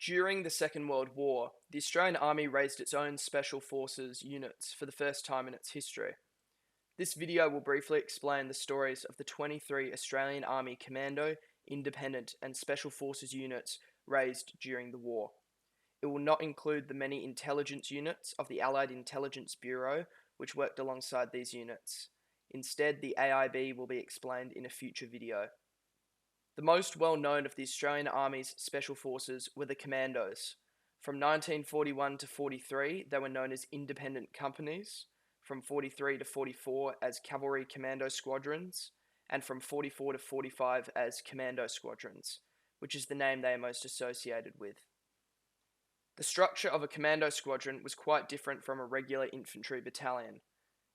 During the Second World War, the Australian Army raised its own Special Forces units for the first time in its history. This video will briefly explain the stories of the 23 Australian Army Commando, Independent and Special Forces units raised during the war. It will not include the many intelligence units of the Allied Intelligence Bureau which worked alongside these units. Instead, the AIB will be explained in a future video. The most well-known of the Australian Army's Special Forces were the Commandos. From 1941 to 43, they were known as independent companies, from 43 to 44 as Cavalry Commando Squadrons, and from 44 to 45 as Commando Squadrons, which is the name they are most associated with. The structure of a Commando Squadron was quite different from a regular infantry battalion.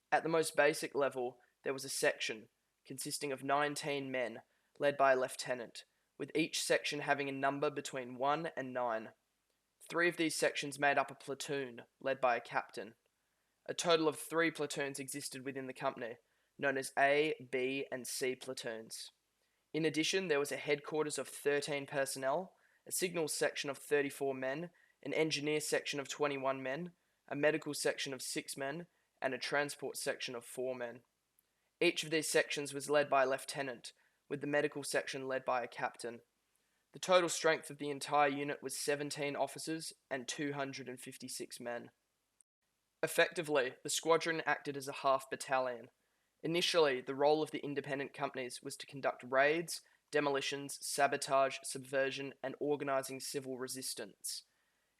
At the most basic level, there was a section, consisting of 19 men, led by a lieutenant, with each section having a number between 1 and 9. 3 of these sections made up a platoon, led by a captain. A total of 3 platoons existed within the company, known as A, B, and C platoons. In addition, there was a headquarters of 13 personnel, a signals section of 34 men, an engineer section of 21 men, a medical section of 6 men, and a transport section of 4 men. Each of these sections was led by a lieutenant, with the medical section led by a captain. The total strength of the entire unit was 17 officers and 256 men. Effectively, the squadron acted as a half battalion. Initially, the role of the independent companies was to conduct raids, demolitions, sabotage, subversion, and organising civil resistance.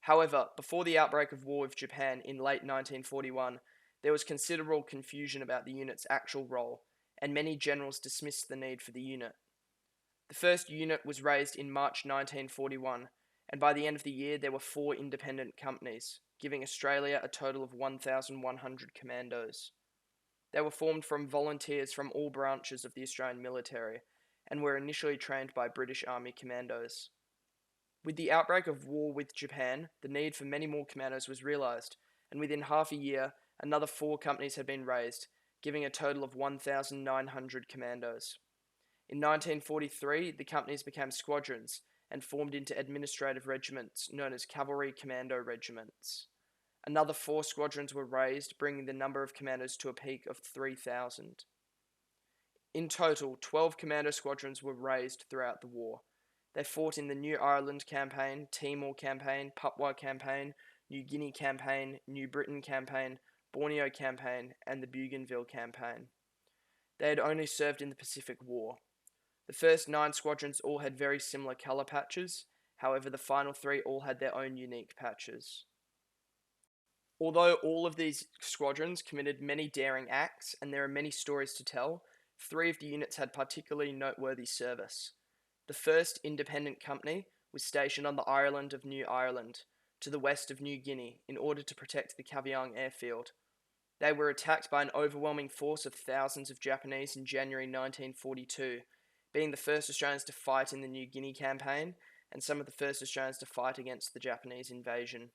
However, before the outbreak of war with Japan in late 1941, there was considerable confusion about the unit's actual role, and many generals dismissed the need for the unit. The first unit was raised in March 1941, and by the end of the year there were 4 independent companies, giving Australia a total of 1,100 commandos. They were formed from volunteers from all branches of the Australian military, and were initially trained by British Army commandos. With the outbreak of war with Japan, the need for many more commandos was realised, and within half a year, another 4 companies had been raised, giving a total of 1,900 commandos. In 1943, the companies became squadrons and formed into administrative regiments known as Cavalry Commando Regiments. Another 4 squadrons were raised, bringing the number of commandos to a peak of 3,000. In total, 12 commando squadrons were raised throughout the war. They fought in the New Ireland Campaign, Timor Campaign, Papua Campaign, New Guinea Campaign, New Britain Campaign, Borneo Campaign, and the Bougainville Campaign. They had only served in the Pacific War. The first 9 squadrons all had very similar colour patches, however the final 3 all had their own unique patches. Although all of these squadrons committed many daring acts, and there are many stories to tell, 3 of the units had particularly noteworthy service. The first independent company was stationed on the island of New Ireland, to the west of New Guinea, in order to protect the Kavieng airfield. They were attacked by an overwhelming force of thousands of Japanese in January 1942, being the first Australians to fight in the New Guinea campaign, and some of the first Australians to fight against the Japanese invasion.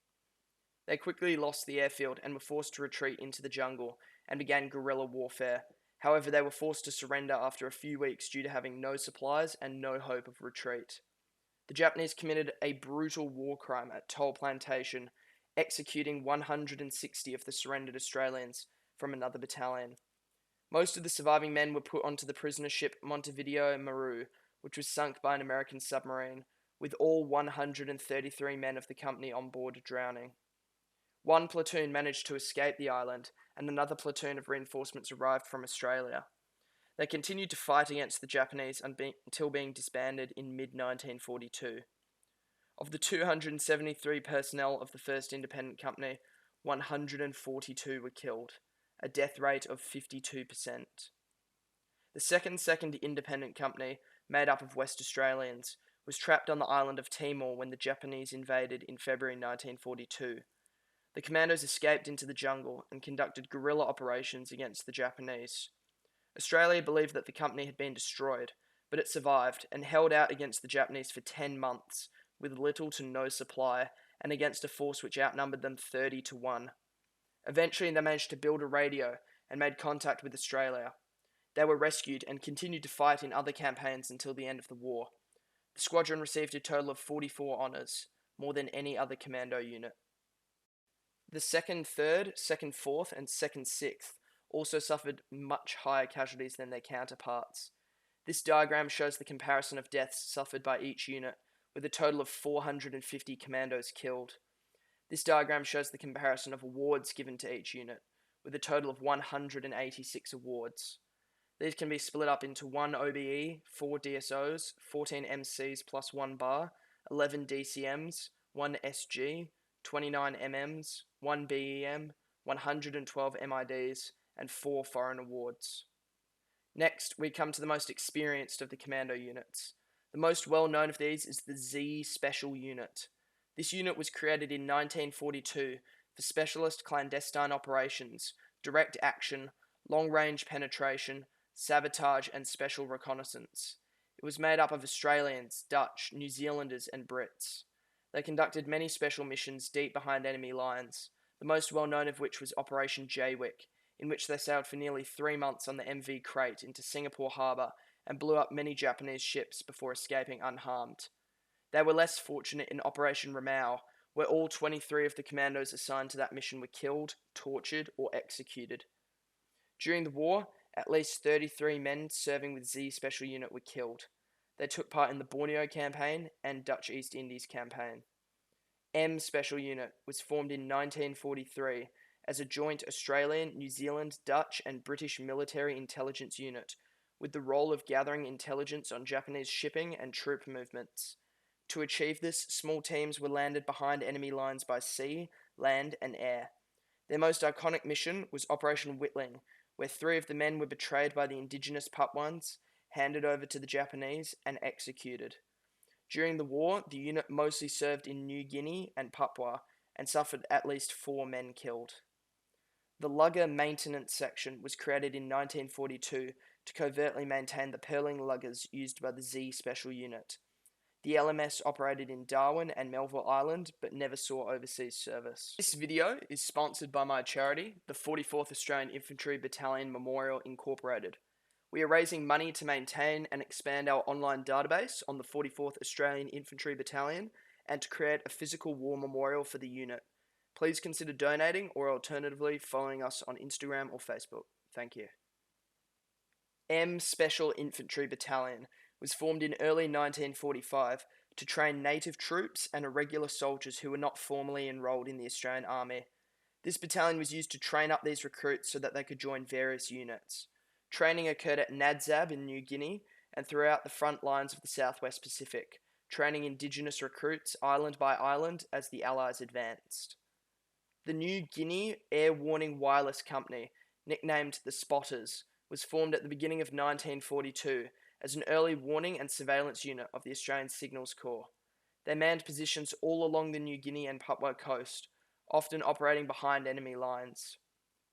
They quickly lost the airfield and were forced to retreat into the jungle and began guerrilla warfare. However, they were forced to surrender after a few weeks due to having no supplies and no hope of retreat. The Japanese committed a brutal war crime at Toll Plantation, executing 160 of the surrendered Australians from another battalion. Most of the surviving men were put onto the prisoner ship Montevideo Maru, which was sunk by an American submarine, with all 133 men of the company on board drowning. 1 platoon managed to escape the island, and another platoon of reinforcements arrived from Australia. They continued to fight against the Japanese until being disbanded in mid-1942. Of the 273 personnel of the first independent company, 142 were killed, a death rate of 52%. The second independent company, made up of West Australians, was trapped on the island of Timor when the Japanese invaded in February 1942. The commandos escaped into the jungle and conducted guerrilla operations against the Japanese. Australia believed that the company had been destroyed, but it survived and held out against the Japanese for 10 months, with little to no supply, and against a force which outnumbered them 30 to 1. Eventually they managed to build a radio and made contact with Australia. They were rescued and continued to fight in other campaigns until the end of the war. The squadron received a total of 44 honours, more than any other commando unit. The 2nd, 3rd, 2nd, 4th, and 2nd, 6th also suffered much higher casualties than their counterparts. This diagram shows the comparison of deaths suffered by each unit, with a total of 450 commandos killed. This diagram shows the comparison of awards given to each unit, with a total of 186 awards. These can be split up into 1 OBE, 4 DSOs, 14 MCs plus 1 bar, 11 DCMs, 1 SG, 29 MMs, 1 BEM, 112 MIDs, and 4 foreign awards. Next, we come to the most experienced of the commando units. The most well known of these is the Z Special Unit. This unit was created in 1942 for specialist clandestine operations, direct action, long-range penetration, sabotage, and special reconnaissance. It was made up of Australians, Dutch, New Zealanders, and Brits. They conducted many special missions deep behind enemy lines, the most well known of which was Operation Jaywick, in which they sailed for nearly 3 months on the MV Crate into Singapore Harbour and blew up many Japanese ships before escaping unharmed. They were less fortunate in Operation Ramau, where all 23 of the commandos assigned to that mission were killed, tortured, or executed. During the war, at least 33 men serving with Z Special Unit were killed. They took part in the Borneo Campaign and Dutch East Indies Campaign. M Special Unit was formed in 1943 as a joint Australian, New Zealand, Dutch, and British military intelligence unit, with the role of gathering intelligence on Japanese shipping and troop movements. To achieve this, small teams were landed behind enemy lines by sea, land, and air. Their most iconic mission was Operation Whitling, where 3 of the men were betrayed by the indigenous Papuans, handed over to the Japanese, and executed. During the war, the unit mostly served in New Guinea and Papua, and suffered at least 4 men killed. The Lugger Maintenance Section was created in 1942 to covertly maintain the Pearling luggers used by the Z Special Unit. The LMS operated in Darwin and Melville Island, but never saw overseas service. This video is sponsored by my charity, the 44th Australian Infantry Battalion Memorial Incorporated. We are raising money to maintain and expand our online database on the 44th Australian Infantry Battalion and to create a physical war memorial for the unit. Please consider donating or alternatively following us on Instagram or Facebook. Thank you. M Special Infantry Battalion was formed in early 1945 to train native troops and irregular soldiers who were not formally enrolled in the Australian Army. This battalion was used to train up these recruits so that they could join various units. Training occurred at Nadzab in New Guinea and throughout the front lines of the Southwest Pacific, training indigenous recruits island by island as the Allies advanced. The New Guinea Air Warning Wireless Company, nicknamed the Spotters, was formed at the beginning of 1942 as an early warning and surveillance unit of the Australian Signals Corps. They manned positions all along the New Guinea and Papua coast, often operating behind enemy lines.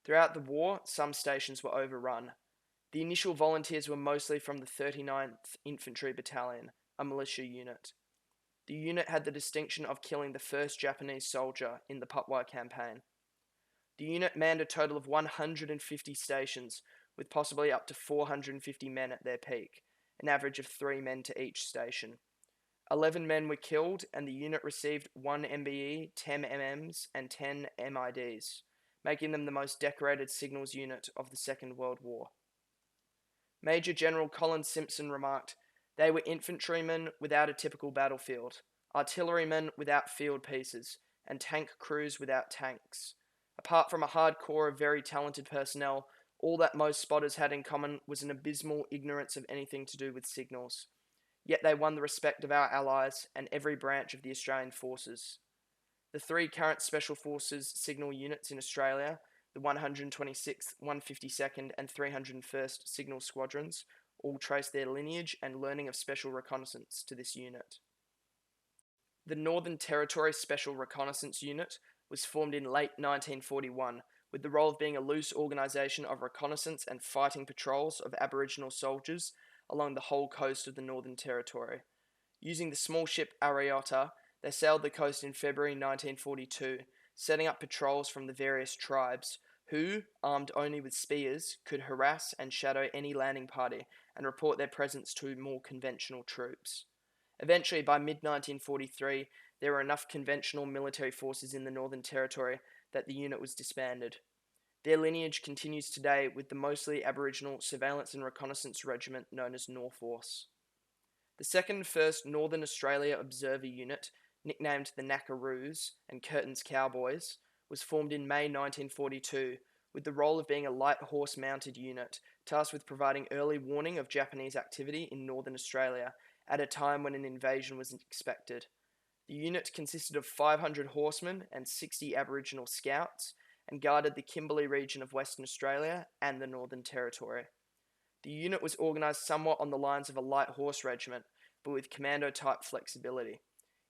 Throughout the war, some stations were overrun. The initial volunteers were mostly from the 39th Infantry Battalion, a militia unit. The unit had the distinction of killing the first Japanese soldier in the Papua campaign. The unit manned a total of 150 stations, with possibly up to 450 men at their peak, an average of 3 men to each station. 11 men were killed, and the unit received 1 MBE, 10 MMs, and 10 MIDs, making them the most decorated signals unit of the Second World War. Major General Colin Simpson remarked, "They were infantrymen without a typical battlefield, artillerymen without field pieces, and tank crews without tanks. Apart from a hard core of very talented personnel, all that most spotters had in common was an abysmal ignorance of anything to do with signals. Yet they won the respect of our allies and every branch of the Australian forces. The 3 current Special Forces signal units in Australia, the 126th, 152nd, and 301st Signal Squadrons, all trace their lineage and learning of special reconnaissance to this unit." The Northern Territory Special Reconnaissance Unit was formed in late 1941, with the role of being a loose organisation of reconnaissance and fighting patrols of Aboriginal soldiers along the whole coast of the Northern Territory. Using the small ship Ariota, they sailed the coast in February 1942, setting up patrols from the various tribes, who, armed only with spears, could harass and shadow any landing party and report their presence to more conventional troops. Eventually, by mid-1943, there were enough conventional military forces in the Northern Territory that the unit was disbanded. Their lineage continues today with the mostly Aboriginal Surveillance and Reconnaissance Regiment known as Norforce. The 2nd 1st Northern Australia Observer Unit, nicknamed the Knackaroos and Curtin's Cowboys, was formed in May 1942 with the role of being a light horse-mounted unit tasked with providing early warning of Japanese activity in Northern Australia at a time when an invasion was expected. The unit consisted of 500 horsemen and 60 Aboriginal scouts and guarded the Kimberley region of Western Australia and the Northern Territory. The unit was organised somewhat on the lines of a light horse regiment, but with commando-type flexibility.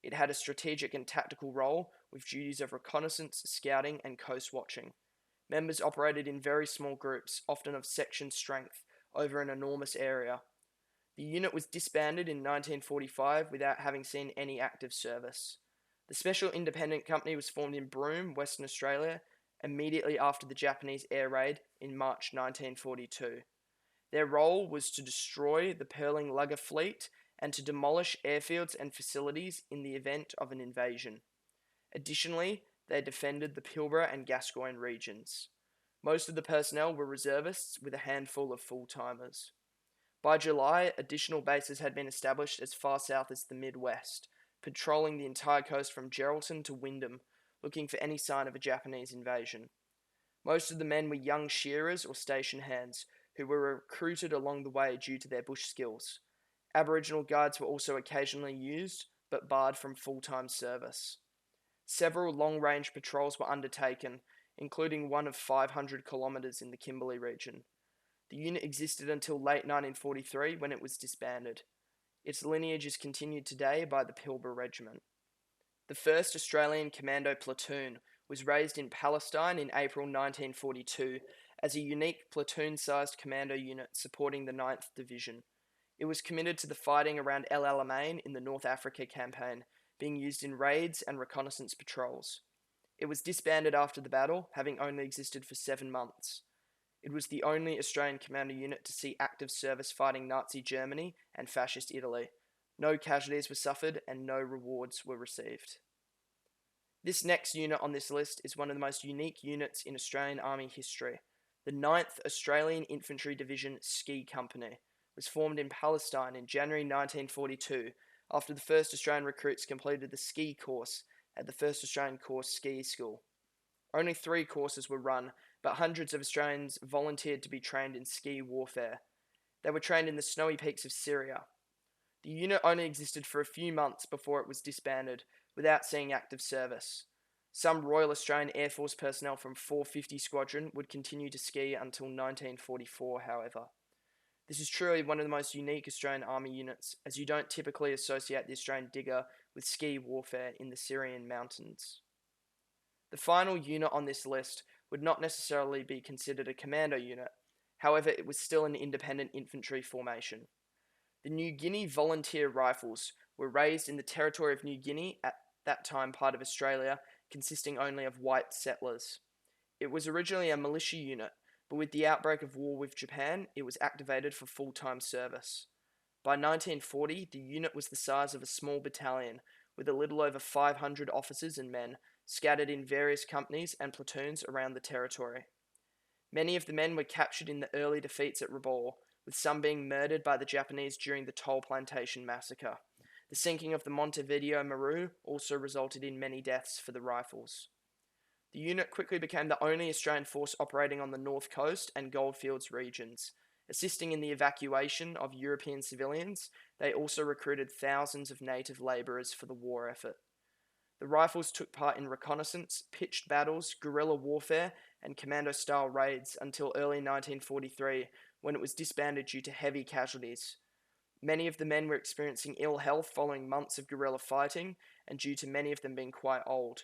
It had a strategic and tactical role with duties of reconnaissance, scouting, and coast watching. Members operated in very small groups, often of section strength, over an enormous area. The unit was disbanded in 1945 without having seen any active service. The Special Independent Company was formed in Broome, Western Australia, immediately after the Japanese air raid in March 1942. Their role was to destroy the Pearling Lugger fleet and to demolish airfields and facilities in the event of an invasion. Additionally, they defended the Pilbara and Gascoyne regions. Most of the personnel were reservists with a handful of full-timers. By July, additional bases had been established as far south as the Midwest, patrolling the entire coast from Geraldton to Wyndham, looking for any sign of a Japanese invasion. Most of the men were young shearers or station hands, who were recruited along the way due to their bush skills. Aboriginal guards were also occasionally used, but barred from full-time service. Several long-range patrols were undertaken, including one of 500 kilometres in the Kimberley region. The unit existed until late 1943 when it was disbanded. Its lineage is continued today by the Pilbara Regiment. The 1st Australian Commando Platoon was raised in Palestine in April 1942 as a unique platoon-sized commando unit supporting the 9th Division. It was committed to the fighting around El Alamein in the North Africa campaign, being used in raids and reconnaissance patrols. It was disbanded after the battle, having only existed for 7 months. It was the only Australian commando unit to see active service fighting Nazi Germany and Fascist Italy. No casualties were suffered and no rewards were received. This next unit on this list is one of the most unique units in Australian Army history. The 9th Australian Infantry Division Ski Company was formed in Palestine in January 1942 after the 1st Australian recruits completed the ski course at the 1st Australian Corps Ski School. Only 3 courses were run, but hundreds of Australians volunteered to be trained in ski warfare. They were trained in the snowy peaks of Syria. The unit only existed for a few months before it was disbanded, without seeing active service. Some Royal Australian Air Force personnel from 450 Squadron would continue to ski until 1944, however. This is truly one of the most unique Australian Army units, as you don't typically associate the Australian Digger with ski warfare in the Syrian mountains. The final unit on this list would not necessarily be considered a commando unit, however it was still an independent infantry formation. The New Guinea Volunteer Rifles were raised in the territory of New Guinea, at that time part of Australia, consisting only of white settlers. It was originally a militia unit, but with the outbreak of war with Japan, it was activated for full-time service. By 1940, the unit was the size of a small battalion, with a little over 500 officers and men scattered in various companies and platoons around the territory. Many of the men were captured in the early defeats at Rabaul, with some being murdered by the Japanese during the Toll Plantation Massacre. The sinking of the Montevideo Maru also resulted in many deaths for the Rifles. The unit quickly became the only Australian force operating on the North Coast and Goldfields regions. Assisting in the evacuation of European civilians, they also recruited thousands of native labourers for the war effort. The Rifles took part in reconnaissance, pitched battles, guerrilla warfare, and commando-style raids until early 1943, when it was disbanded due to heavy casualties. Many of the men were experiencing ill health following months of guerrilla fighting, and due to many of them being quite old.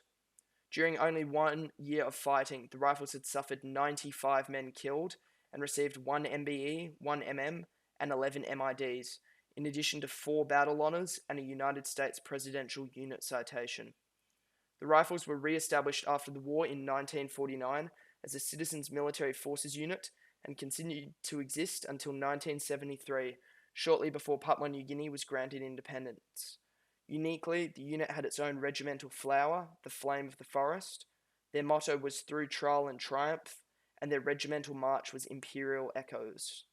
During only 1 year of fighting, the Rifles had suffered 95 men killed and received 1 MBE, 1 MM, and 11 MIDs, in addition to 4 battle honours and a United States Presidential Unit Citation. The Rifles were re-established after the war in 1949 as a Citizens Military Forces unit and continued to exist until 1973, shortly before Papua New Guinea was granted independence. Uniquely, the unit had its own regimental flower, the Flame of the Forest. Their motto was Through Trial and Triumph, and their regimental march was Imperial Echoes.